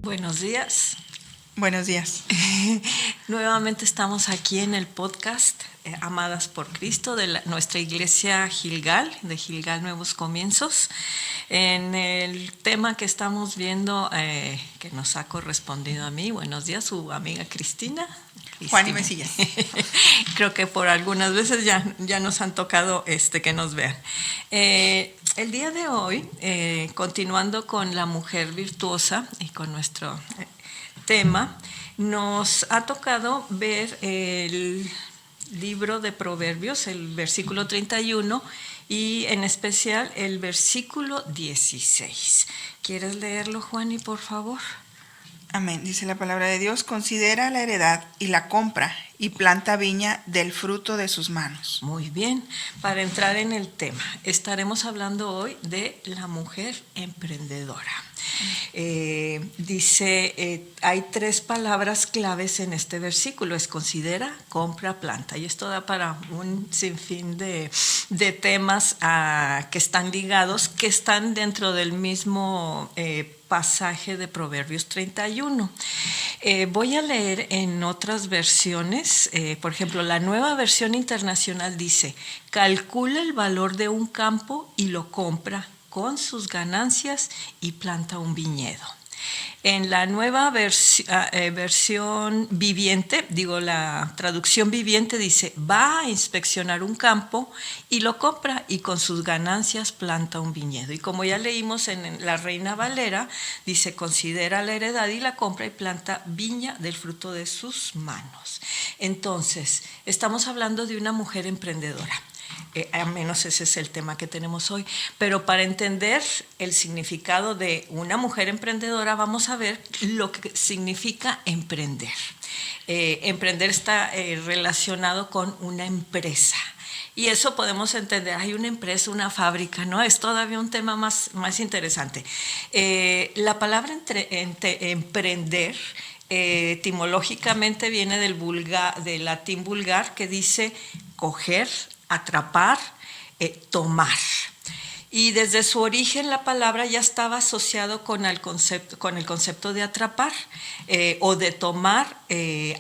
Buenos días. Buenos días. Nuevamente estamos aquí en el podcast Amadas por Cristo de nuestra iglesia Gilgal, de Gilgal Nuevos Comienzos. En el tema que estamos viendo, que nos ha correspondido a mí, buenos días, su amiga Cristina. Juan y Mesillas. Creo que por algunas veces ya nos han tocado que nos vean. El día de hoy, continuando con la mujer virtuosa y con nuestro tema, nos ha tocado ver el libro de Proverbios, el versículo 31 y en especial el versículo 16. ¿Quieres leerlo, Juani, por favor? Amén. Dice la palabra de Dios: considera la heredad y la compra y planta viña del fruto de sus manos. Muy bien. Para entrar en el tema, estaremos hablando hoy de la mujer emprendedora. Hay tres palabras claves en este versículo: es considera, compra, planta, y esto da para un sinfín de temas que están ligados, que están dentro del mismo pasaje de Proverbios 31. Voy a leer en otras versiones. Por ejemplo, la Nueva Versión Internacional dice: calcula el valor de un campo y lo compra con sus ganancias y planta un viñedo. En la nueva versión viviente, la traducción viviente dice: va a inspeccionar un campo y lo compra y con sus ganancias planta un viñedo. Y como ya leímos en la Reina Valera, dice: considera la heredad y la compra y planta viña del fruto de sus manos. Entonces, estamos hablando de una mujer emprendedora. Al menos ese es el tema que tenemos hoy. Pero para entender el significado de una mujer emprendedora, vamos a ver lo que significa emprender. Emprender está relacionado con una empresa. Y eso podemos entender, hay una empresa, una fábrica, ¿no? Es todavía un tema más interesante. La palabra emprender etimológicamente viene del latín vulgar, que dice coger, atrapar, tomar. Y desde su origen la palabra ya estaba asociado con el concepto de atrapar o de tomar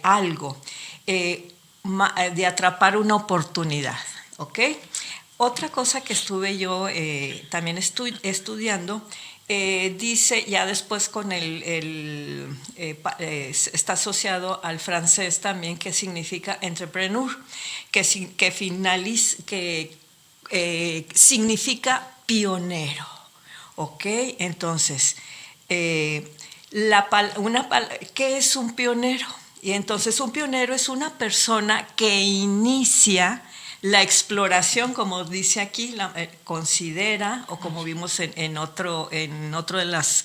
algo, de atrapar una oportunidad. ¿Ok? Otra cosa que estuve yo también estudiando, dice, ya después con está asociado al francés también, que significa entrepreneur, que significa pionero. ¿Ok? Entonces, ¿qué es un pionero? Y entonces un pionero es una persona que inicia la exploración, como dice aquí, considera, o como vimos en otro de los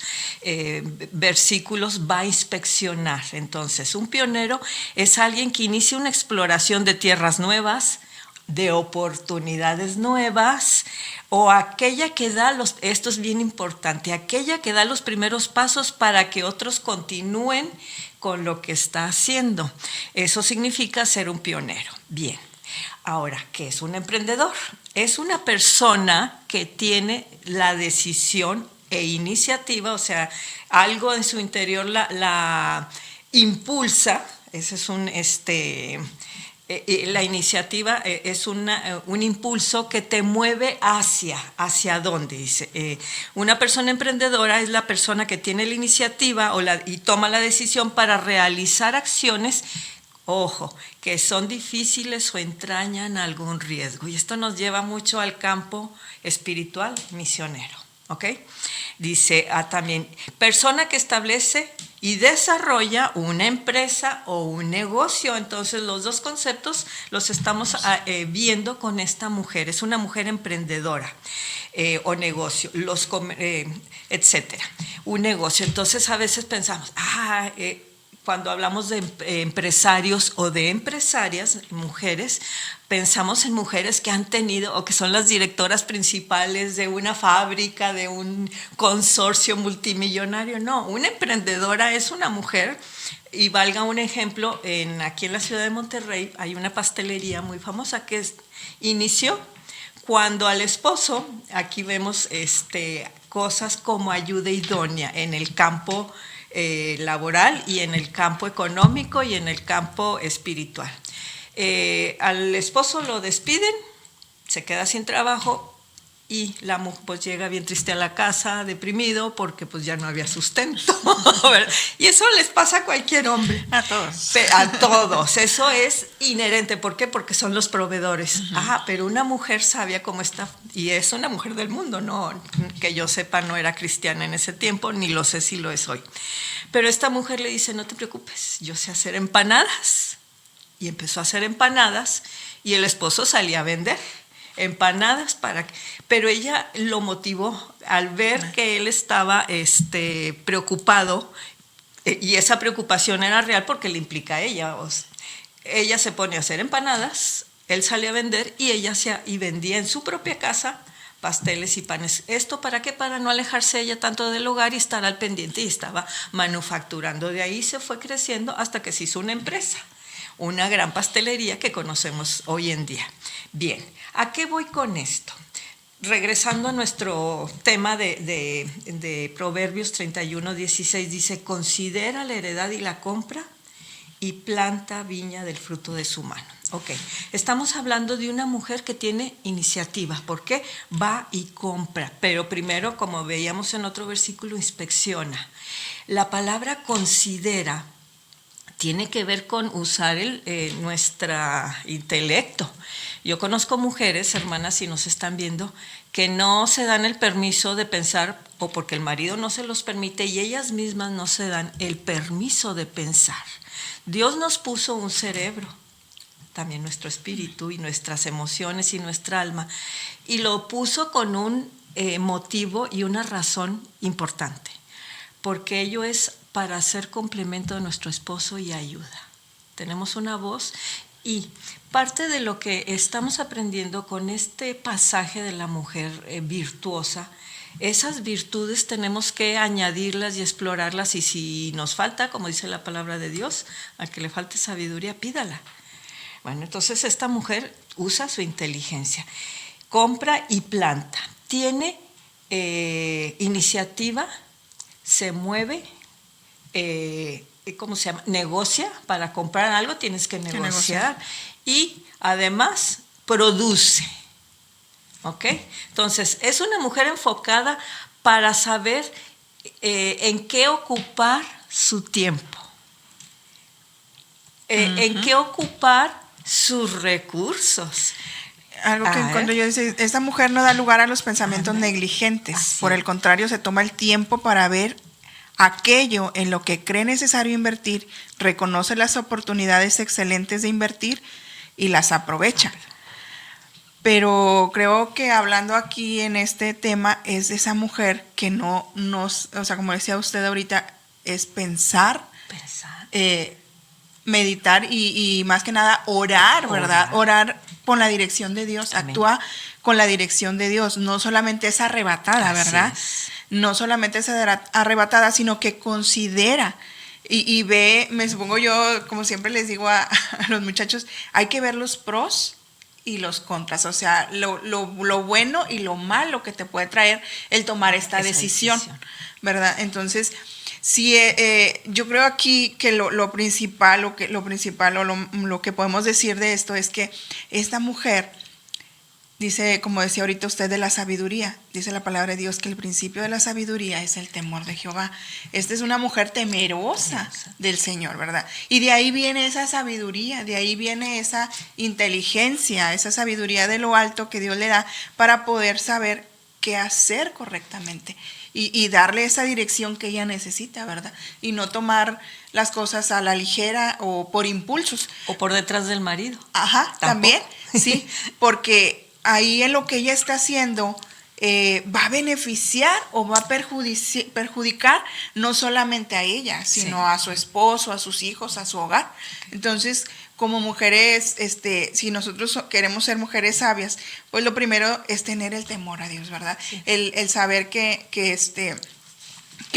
versículos, va a inspeccionar. Entonces, un pionero es alguien que inicia una exploración de tierras nuevas, de oportunidades nuevas, o aquella que da esto es bien importante, aquella que da los primeros pasos para que otros continúen con lo que está haciendo. Eso significa ser un pionero. Bien. Ahora, ¿qué es un emprendedor? Es una persona que tiene la decisión e iniciativa, o sea, algo en su interior la impulsa. Ese es la iniciativa es un impulso que te mueve hacia dónde. Dice, una persona emprendedora es la persona que tiene la iniciativa y toma la decisión para realizar acciones, ojo, que son difíciles o entrañan algún riesgo. Y esto nos lleva mucho al campo espiritual misionero. ¿Ok? Dice también, persona que establece y desarrolla una empresa o un negocio. Entonces, los dos conceptos los estamos viendo con esta mujer. Es una mujer emprendedora o negocio, etcétera. Un negocio. Entonces, a veces pensamos, cuando hablamos de empresarios o de empresarias, mujeres, pensamos en mujeres que han tenido o que son las directoras principales de una fábrica, de un consorcio multimillonario. No, una emprendedora es una mujer, y valga un ejemplo, aquí en la ciudad de Monterrey hay una pastelería muy famosa que inició cuando al esposo, aquí vemos cosas como ayuda idónea en el campo laboral y en el campo económico y en el campo espiritual. Al esposo lo despiden, se queda sin trabajo y la mujer pues llega bien triste a la casa, deprimido, porque pues ya no había sustento. Y eso les pasa a cualquier hombre. A todos. A todos. Eso es inherente. ¿Por qué? Porque son los proveedores. Pero una mujer sabia como esta, y es una mujer del mundo, no, que yo sepa, no era cristiana en ese tiempo, ni lo sé si lo es hoy. Pero esta mujer le dice, no te preocupes, yo sé hacer empanadas. Y empezó a hacer empanadas y el esposo salía a vender empanadas pero ella lo motivó al ver que él estaba preocupado, y esa preocupación era real porque le implica a ella. Ella se pone a hacer empanadas, él sale a vender y ella y vendía en su propia casa pasteles y panes. ¿Esto para qué? Para no alejarse ella tanto del hogar y estar al pendiente, y estaba manufacturando. De ahí se fue creciendo hasta que se hizo una empresa, una gran pastelería que conocemos hoy en día. Bien, ¿a qué voy con esto? Regresando a nuestro tema de Proverbios 31:16, dice, considera la heredad y la compra y planta viña del fruto de su mano. Ok, estamos hablando de una mujer que tiene iniciativa. ¿Por qué? Va y compra, pero primero, como veíamos en otro versículo, inspecciona. La palabra considera tiene que ver con usar nuestro intelecto. Yo conozco mujeres, hermanas, si nos están viendo, que no se dan el permiso de pensar, o porque el marido no se los permite, y ellas mismas no se dan el permiso de pensar. Dios nos puso un cerebro, también nuestro espíritu y nuestras emociones y nuestra alma, y lo puso con un motivo y una razón importante, porque ello es para ser complemento de nuestro esposo y ayuda. Tenemos una voz, y parte de lo que estamos aprendiendo con este pasaje de la mujer virtuosa, esas virtudes tenemos que añadirlas y explorarlas, y si nos falta, como dice la palabra de Dios, al que le falte sabiduría, pídala. Bueno, entonces esta mujer usa su inteligencia, compra y planta, tiene iniciativa, se mueve, ¿cómo se llama? Negocia. Para comprar algo tienes que negociar. Y además produce. ¿Ok? Entonces, es una mujer enfocada para saber en qué ocupar su tiempo, en qué ocupar sus recursos. Algo que cuando yo decía, esta mujer no da lugar a los pensamientos negligentes. Así. Por el contrario, se toma el tiempo para ver aquello en lo que cree necesario invertir, reconoce las oportunidades excelentes de invertir y las aprovecha. Pero creo que hablando aquí en este tema es de esa mujer que no nos, o sea, como decía usted ahorita, es pensar. Meditar y más que nada orar, ¿verdad? Orar con la dirección de Dios. Amén. Actúa con la dirección de Dios. No solamente es arrebatada, ¿verdad? Es. No solamente es arrebatada, sino que considera y ve, me supongo yo, como siempre les digo a los muchachos, hay que ver los pros y los contras, o sea, lo bueno y lo malo que te puede traer el tomar esta decisión, ¿verdad? Entonces, sí, yo creo aquí que lo principal o lo que podemos decir de esto es que esta mujer dice, como decía ahorita usted, de la sabiduría, dice la palabra de Dios que el principio de la sabiduría es el temor de Jehová. Esta es una mujer temerosa del Señor, ¿verdad? Y de ahí viene esa sabiduría, de ahí viene esa inteligencia, esa sabiduría de lo alto que Dios le da para poder saber qué hacer correctamente. Y darle esa dirección que ella necesita, ¿verdad? Y no tomar las cosas a la ligera o por impulsos. O por detrás del marido. Ajá, ¿tampoco? También, sí, porque ahí en lo que ella está haciendo va a beneficiar o va a perjudicar no solamente a ella, sino a su esposo, a sus hijos, a su hogar. Entonces, como mujeres, si nosotros queremos ser mujeres sabias, pues lo primero es tener el temor a Dios, ¿verdad? Sí. El saber que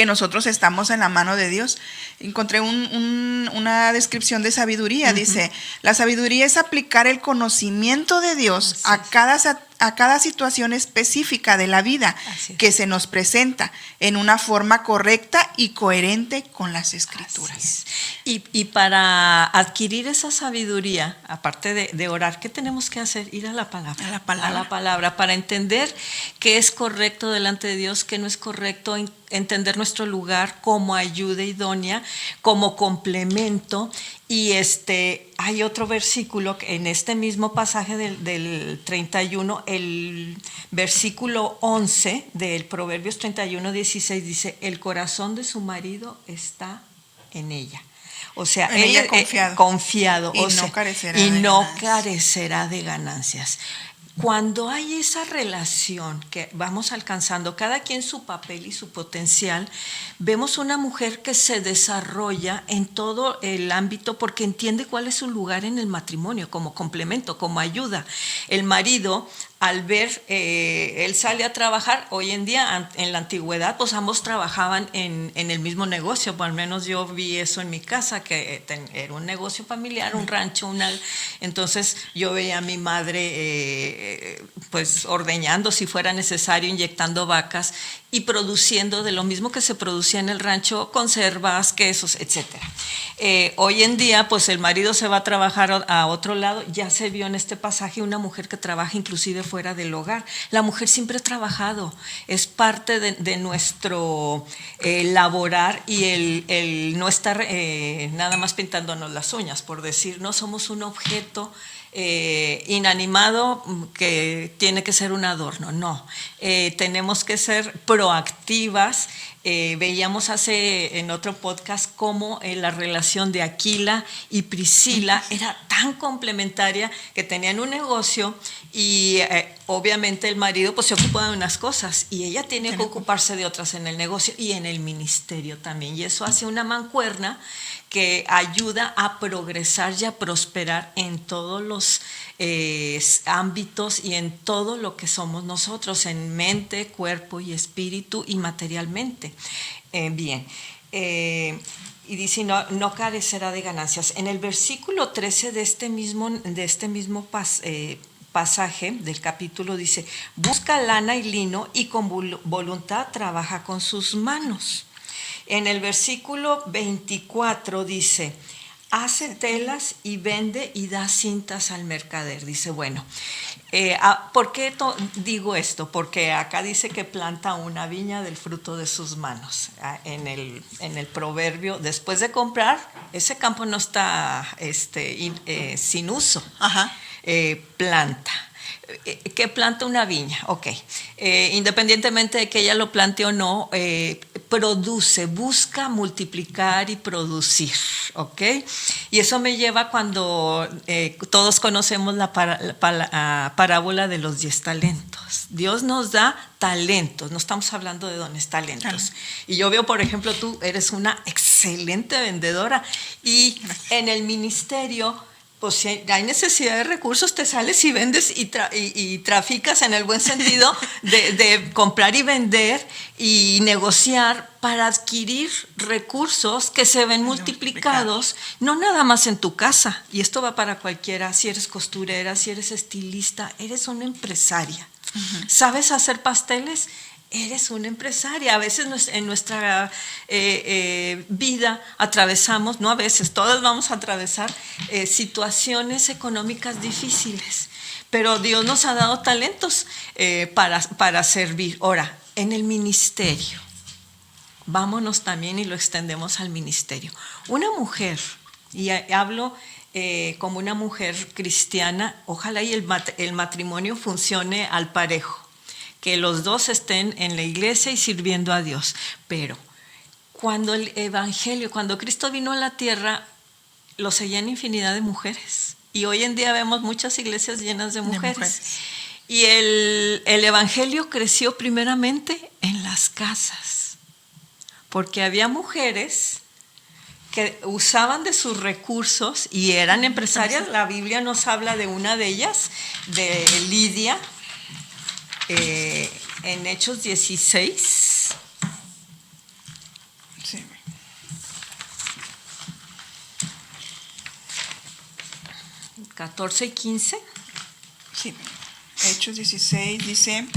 nosotros estamos en la mano de Dios. Encontré una descripción de sabiduría. Dice, la sabiduría es aplicar el conocimiento de Dios a cada a cada situación específica de la vida que se nos presenta en una forma correcta y coherente con las Escrituras. Y para adquirir esa sabiduría, aparte de orar, ¿qué tenemos que hacer? Ir a la palabra. A la palabra. A la palabra, para entender qué es correcto delante de Dios, qué no es correcto, entender nuestro lugar como ayuda idónea, como complemento. Y hay otro versículo en este mismo pasaje del 31, el versículo 11 del Proverbios 31, 16 dice: el corazón de su marido está en ella. O sea, en ella confiado. Y no carecerá de ganancias. Cuando hay esa relación que vamos alcanzando, cada quien su papel y su potencial, vemos una mujer que se desarrolla en todo el ámbito porque entiende cuál es su lugar en el matrimonio, como complemento, como ayuda. El marido, al ver, él sale a trabajar, hoy en día, en la antigüedad, pues ambos trabajaban en el mismo negocio, pues al menos yo vi eso en mi casa, que era un negocio familiar, un rancho, entonces yo veía a mi madre pues ordeñando si fuera necesario, inyectando vacas y produciendo de lo mismo que se producía en el rancho, conservas, quesos, etc. Hoy en día, pues el marido se va a trabajar a otro lado. Ya se vio en este pasaje una mujer que trabaja inclusive fuera del hogar. La mujer siempre ha trabajado, es parte de nuestro laborar y el no estar nada más pintándonos las uñas, por decir, no somos un objeto inanimado que tiene que ser un adorno, no. Tenemos que ser proactivas. Veíamos en otro podcast cómo la relación de Aquila y Priscila era tan complementaria que tenían un negocio y obviamente el marido pues se ocupa de unas cosas y ella tiene que ocuparse de otras en el negocio y en el ministerio también, y eso hace una mancuerna que ayuda a progresar y a prosperar en todos los ámbitos y en todo lo que somos nosotros, en mente, cuerpo y espíritu y materialmente. Bien. Y dice: no carecerá de ganancias. En el versículo 13 de este mismo pasaje del capítulo dice: busca lana y lino y con voluntad trabaja con sus manos. En el versículo 24 dice: hace telas y vende y da cintas al mercader. Dice, bueno, ¿por qué digo esto? Porque acá dice que planta una viña del fruto de sus manos. En el proverbio, después de comprar, ese campo no está sin uso. Ajá. Planta. ¿Qué planta una viña? Ok. Independientemente de que ella lo plante o no, produce, busca multiplicar y producir, ¿ok? Y eso me lleva cuando todos conocemos la parábola de los 10 talentos. Dios nos da talentos, no estamos hablando de dones, talentos. Claro. Y yo veo, por ejemplo, tú eres una excelente vendedora y en el ministerio, pues si hay necesidad de recursos, te sales y vendes y traficas en el buen sentido de comprar y vender y negociar para adquirir recursos que se ven multiplicados, no nada más en tu casa. Y esto va para cualquiera, si eres costurera, si eres estilista, eres una empresaria. Uh-huh. ¿Sabes hacer pasteles? Eres una empresaria. A veces en nuestra vida atravesamos, no a veces, todos vamos a atravesar situaciones económicas difíciles, pero Dios nos ha dado talentos para servir. Ahora, en el ministerio, vámonos también y lo extendemos al ministerio. Una mujer, y hablo como una mujer cristiana, ojalá y el matrimonio funcione al parejo, que los dos estén en la iglesia y sirviendo a Dios. Pero cuando el evangelio, cuando Cristo vino a la tierra, lo seguían infinidad de mujeres. Y hoy en día vemos muchas iglesias llenas de mujeres. Y el evangelio creció primeramente en las casas, porque había mujeres que usaban de sus recursos y eran empresarias. La Biblia nos habla de una de ellas, de Lidia, en Hechos 16. Sí. 14 y 15. Sí. Hechos 16 dice: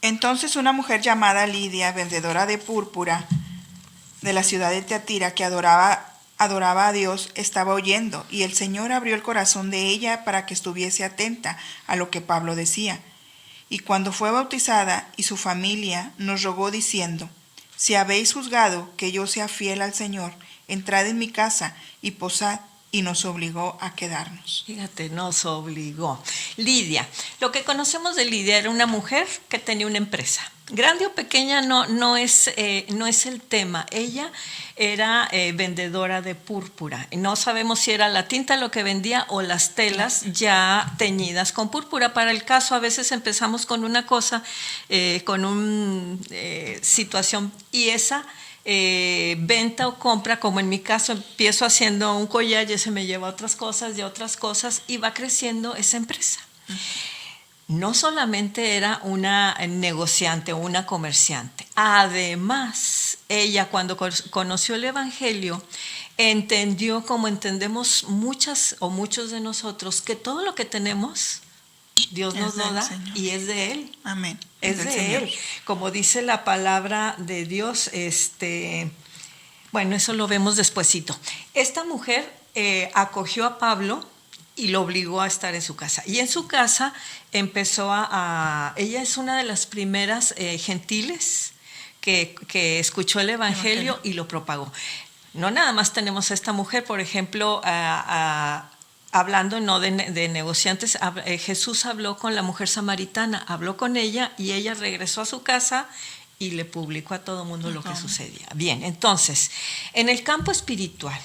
entonces una mujer llamada Lidia, vendedora de púrpura de la ciudad de Teatira, que adoraba a Dios, estaba oyendo, y el Señor abrió el corazón de ella para que estuviese atenta a lo que Pablo decía. Y cuando fue bautizada y su familia, nos rogó diciendo: si habéis juzgado que yo sea fiel al Señor, entrad en mi casa y posad. Y nos obligó a quedarnos. Fíjate, nos obligó. Lidia, lo que conocemos de Lidia era una mujer que tenía una empresa. Grande o pequeña no es el tema. Ella era vendedora de púrpura. No sabemos si era la tinta lo que vendía o las telas ya teñidas con púrpura. Para el caso, a veces empezamos con una cosa, con una situación, y esa venta o compra, como en mi caso, empiezo haciendo un collar y se me lleva a otras cosas y va creciendo esa empresa. No solamente era una negociante o una comerciante, además ella, cuando conoció el Evangelio, entendió, como entendemos muchas o muchos de nosotros, que todo lo que tenemos Dios nos lo da y es de Él. Amén. Es de Él. Como dice la palabra de Dios, bueno, eso lo vemos despuesito. Esta mujer acogió a Pablo y lo obligó a estar en su casa. Y en su casa empezó ella es una de las primeras gentiles que escuchó el Evangelio y lo propagó. No nada más tenemos a esta mujer, por ejemplo, hablando no de negociantes, Jesús habló con la mujer samaritana, habló con ella y ella regresó a su casa y le publicó a todo el mundo lo que sucedía. Bien, entonces, en el campo espiritual,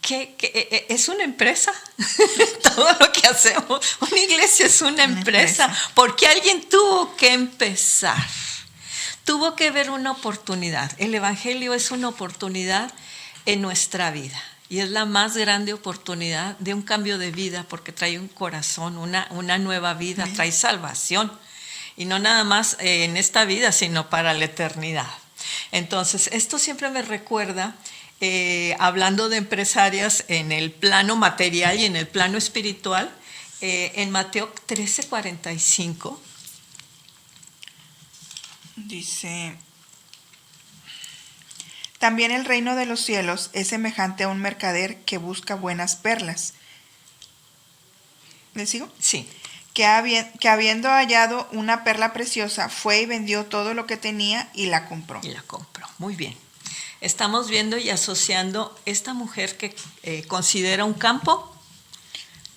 ¿qué es una empresa? Todo lo que hacemos, una iglesia es una empresa, porque alguien tuvo que empezar. Tuvo que ver una oportunidad. El Evangelio es una oportunidad en nuestra vida. Y es la más grande oportunidad de un cambio de vida, porque trae un corazón, una nueva vida, trae salvación. Y no nada más en esta vida, sino para la eternidad. Entonces, esto siempre me recuerda, hablando de empresarias en el plano material y en el plano espiritual, en Mateo 13:45. Dice: también el reino de los cielos es semejante a un mercader que busca buenas perlas. ¿Le sigo? Sí. Que habiendo hallado una perla preciosa, fue y vendió todo lo que tenía y la compró. Muy bien. Estamos viendo y asociando esta mujer que considera un campo,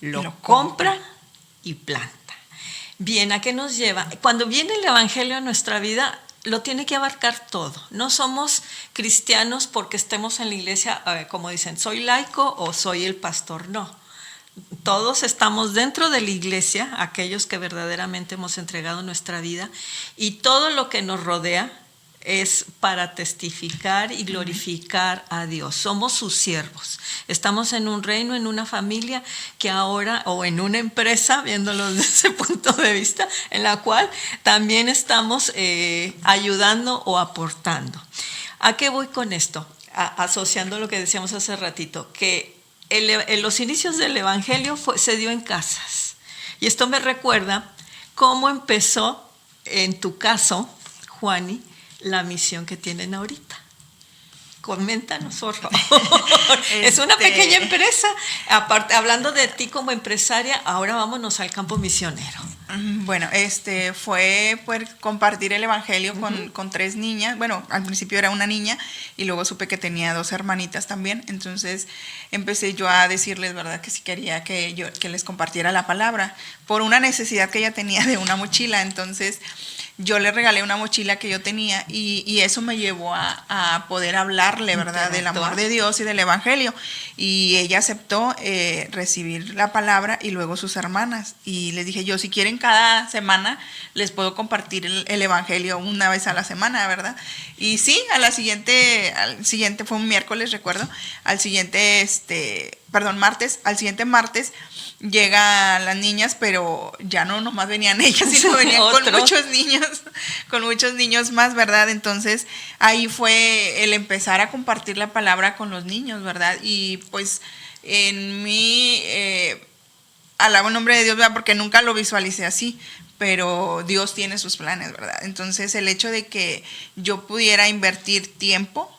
lo compra y planta. Bien, ¿a qué nos lleva? Cuando viene el Evangelio a nuestra vida, lo tiene que abarcar todo. No somos cristianos porque estemos en la iglesia, como dicen, soy laico o soy el pastor. No. Todos estamos dentro de la iglesia, aquellos que verdaderamente hemos entregado nuestra vida, y todo lo que nos rodea es para testificar y glorificar a Dios. Somos sus siervos. Estamos en un reino, en una familia que ahora, o en una empresa, viéndolo desde ese punto de vista, en la cual también estamos ayudando o aportando. ¿A qué voy con esto? Asociando lo que decíamos hace ratito, que en los inicios del Evangelio se dio en casas. Y esto me recuerda cómo empezó, en tu caso, Juani, la misión que tienen ahorita. Coméntanos, por favor. Es una pequeña empresa. Aparte, hablando de ti como empresaria, ahora vámonos al campo misionero. Bueno, fue poder compartir el Evangelio con 3 niñas. Bueno, al principio era una niña y luego supe que tenía 2 hermanitas también. Entonces empecé yo a decirles, ¿verdad?, que si quería que les compartiera la palabra por una necesidad que ella tenía de una mochila. Entonces yo le regalé una mochila que yo tenía y eso me llevó a poder hablarle, ¿verdad?, del amor de Dios y del Evangelio. Y ella aceptó recibir la palabra y luego sus hermanas. Y les dije yo, si quieren cada semana les puedo compartir el Evangelio una vez a la semana, ¿verdad? Y sí, al siguiente fue un miércoles, recuerdo, martes, al siguiente martes llegan las niñas, pero ya no nomás venían ellas, sino venían con muchos niños más, ¿verdad? Entonces ahí fue el empezar a compartir la palabra con los niños, ¿verdad? Y pues en mí, alabo el nombre de Dios, ¿verdad? Porque nunca lo visualicé así, pero Dios tiene sus planes, ¿verdad? Entonces el hecho de que yo pudiera invertir tiempo,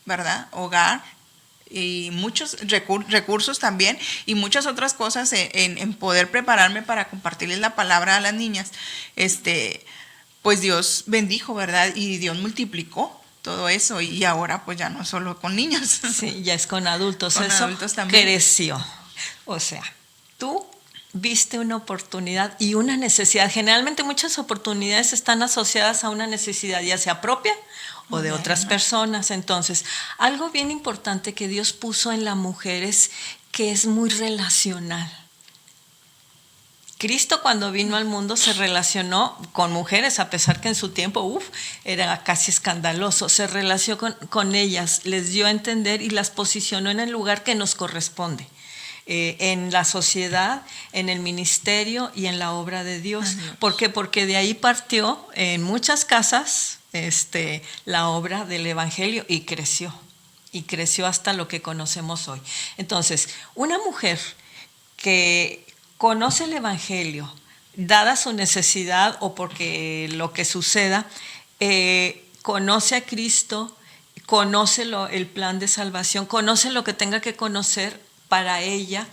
¿verdad? Hogar y muchos recursos también y muchas otras cosas en poder prepararme para compartirles la palabra a las niñas, pues Dios bendijo, ¿verdad? Y Dios multiplicó todo eso y ahora pues ya no solo con niños. Sí, ya es con adultos. Con eso adultos también. creció. O sea, tú viste una oportunidad y una necesidad. Generalmente muchas oportunidades están asociadas a una necesidad, ya sea propia o de otras personas. Entonces, algo bien importante que Dios puso en la mujer es que es muy relacional. Cristo cuando vino al mundo se relacionó con mujeres, a pesar que en su tiempo era casi escandaloso. Se relacionó con ellas, les dio a entender y las posicionó en el lugar que nos corresponde. En la sociedad, en el ministerio y en la obra de Dios. ¿Por qué? Porque de ahí partió en muchas casas la obra del Evangelio y creció hasta lo que conocemos hoy. Entonces, una mujer que conoce el Evangelio, dada su necesidad o porque lo que suceda, conoce a Cristo, conoce el plan de salvación, conoce lo que tenga que conocer para ella,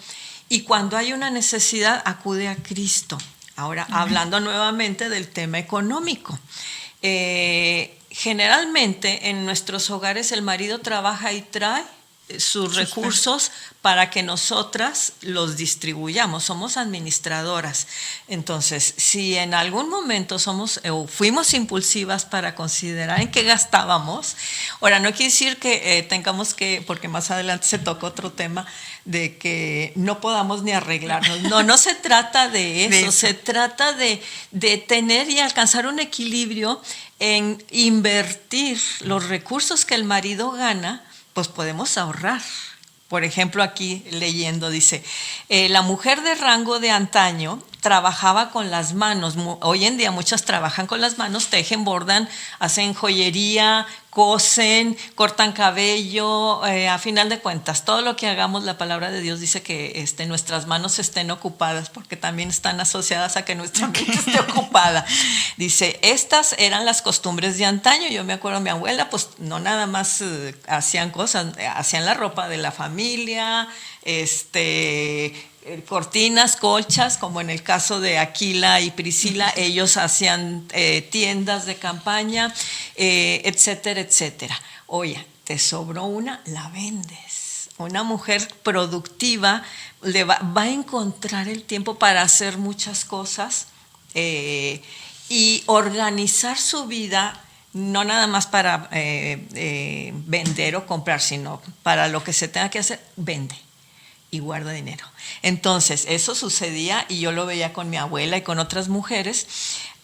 y cuando hay una necesidad acude a Cristo. Ahora, hablando nuevamente del tema económico. Generalmente en nuestros hogares el marido trabaja y trae sus recursos para que nosotras los distribuyamos. Somos administradoras. Entonces, si en algún momento fuimos impulsivas para considerar en qué gastábamos, ahora no quiere decir que tengamos que, porque más adelante se toca otro tema, de que no podamos ni arreglarnos. No se trata de eso. Se trata de tener y alcanzar un equilibrio en invertir los recursos que el marido gana, pues podemos ahorrar. Por ejemplo, aquí leyendo dice, la mujer de rango de antaño trabajaba con las manos. Hoy en día muchas trabajan con las manos, tejen, bordan, hacen joyería, cosen, cortan cabello. A final de cuentas, todo lo que hagamos, la palabra de Dios dice que nuestras manos estén ocupadas, porque también están asociadas a que nuestra mente esté ocupada. Dice, estas eran las costumbres de antaño. Yo me acuerdo, mi abuela, pues no nada más hacían cosas, hacían la ropa de la familia, cortinas, colchas, como en el caso de Aquila y Priscila, ellos hacían tiendas de campaña, etcétera, etcétera. Oye, te sobró una, la vendes. Una mujer productiva va a encontrar el tiempo para hacer muchas cosas y organizar su vida, no nada más para vender o comprar, sino para lo que se tenga que hacer, vende y guarda dinero. Entonces, eso sucedía y yo lo veía con mi abuela y con otras mujeres,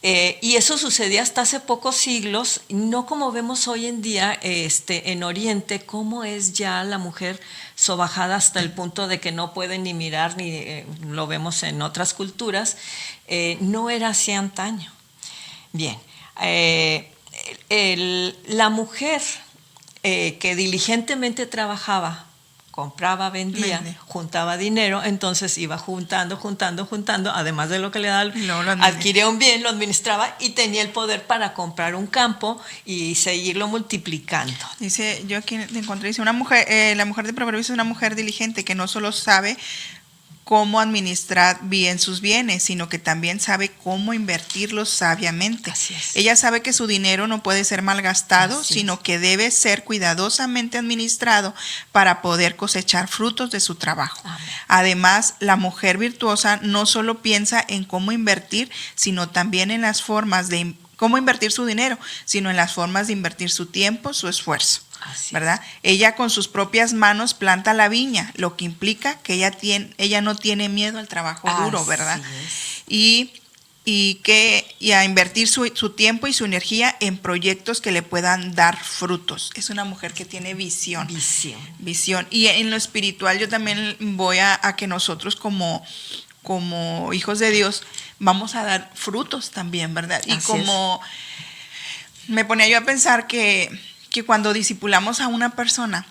y eso sucedía hasta hace pocos siglos, no como vemos hoy en día en Oriente, cómo es ya la mujer sobajada hasta el punto de que no puede ni mirar, ni lo vemos en otras culturas. No era así antaño. Bien, la mujer que diligentemente trabajaba, compraba, vendía, juntaba dinero, entonces iba juntando, además de lo que le daba, adquiría un bien, lo administraba y tenía el poder para comprar un campo y seguirlo multiplicando. Dice, yo aquí encontré, dice, la mujer de Proverbios es una mujer diligente que no solo sabe cómo administrar bien sus bienes, sino que también sabe cómo invertirlos sabiamente. Así es. Ella sabe que su dinero no puede ser malgastado, sino que debe ser cuidadosamente administrado para poder cosechar frutos de su trabajo. Amén. Además, la mujer virtuosa no solo piensa en cómo invertir, sino también en las formas de cómo invertir su dinero, sino en las formas de invertir su tiempo, su esfuerzo. ¿Verdad? Ella con sus propias manos planta la viña, lo que implica que ella no tiene miedo al trabajo duro, ¿verdad? Y a invertir su tiempo y su energía en proyectos que le puedan dar frutos. Es una mujer que tiene visión. Y en lo espiritual yo también voy a que nosotros como hijos de Dios vamos a dar frutos también, ¿verdad? Y me ponía yo a pensar que cuando discipulamos a una persona,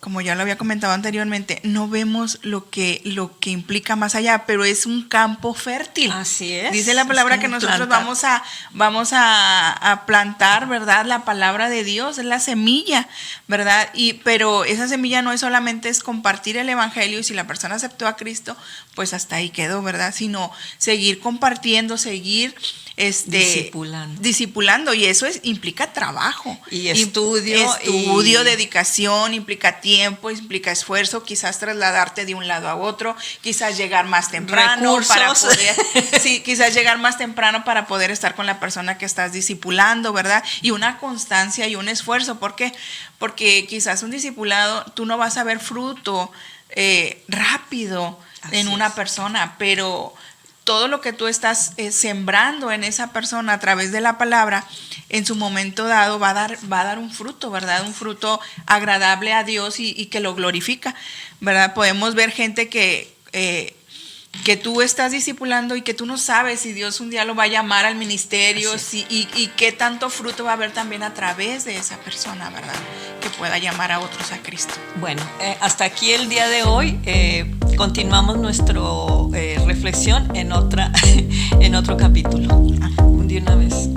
como ya lo había comentado anteriormente, no vemos lo que implica más allá, pero es un campo fértil. Así es. Dice la palabra que nosotros vamos a plantar, ¿verdad? La palabra de Dios es la semilla, ¿verdad? Pero esa semilla no es solamente es compartir el evangelio, y si la persona aceptó a Cristo, pues hasta ahí quedó, ¿verdad? Sino seguir compartiendo, seguir discipulando, y eso implica trabajo y estudio, dedicación, implica tiempo, implica esfuerzo, quizás trasladarte de un lado a otro, quizás llegar más temprano quizás llegar más temprano para poder estar con la persona que estás discipulando, ¿verdad? Y una constancia y un esfuerzo. ¿Por qué? Porque quizás un discipulado tú no vas a ver fruto rápido en una persona, pero todo lo que tú estás sembrando en esa persona a través de la palabra, en su momento dado va a dar un fruto, ¿verdad? Un fruto agradable a Dios y que lo glorifica, ¿verdad? Podemos ver gente que tú estás discipulando y que tú no sabes si Dios un día lo va a llamar al ministerio, y qué tanto fruto va a haber también a través de esa persona, ¿verdad? Que pueda llamar a otros a Cristo. Bueno, hasta aquí el día de hoy. Continuamos nuestra reflexión en otro capítulo. De una vez.